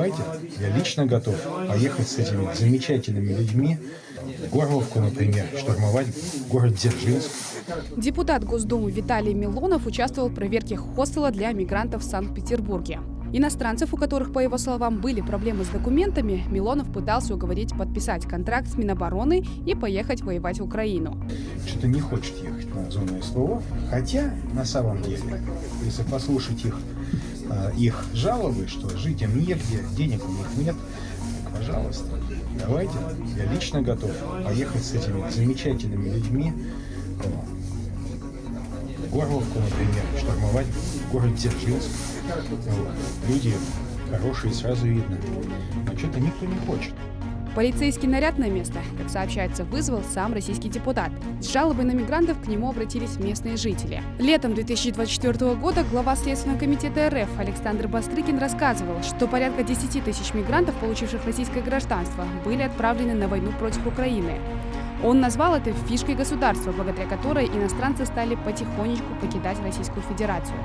Давайте, я лично готов поехать с этими замечательными людьми в Горловку, например, штурмовать город Дзержинск. Депутат Госдумы Виталий Милонов участвовал в проверке хостела для мигрантов в Санкт-Петербурге. Иностранцев, у которых, по его словам, были проблемы с документами, Милонов пытался уговорить подписать контракт с Минобороны и поехать воевать в Украину. Что-то не хочет ехать на зону СВО, хотя на самом деле, если послушать их жалобы, что жить им негде, денег у них нет, так, пожалуйста, давайте, я лично готов поехать с этими замечательными людьми в Горловку, например, штурмовать город Дзержинск. Люди хорошие, сразу видно. Но что-то никто не хочет. Полицейский наряд на место, как сообщается, вызвал сам российский депутат. С жалобой на мигрантов к нему обратились местные жители. Летом 2024 года глава Следственного комитета РФ Александр Бастрыкин рассказывал, что порядка 10 тысяч мигрантов, получивших российское гражданство, были отправлены на войну против Украины. Он назвал это фишкой государства, благодаря которой иностранцы стали потихонечку покидать Российскую Федерацию.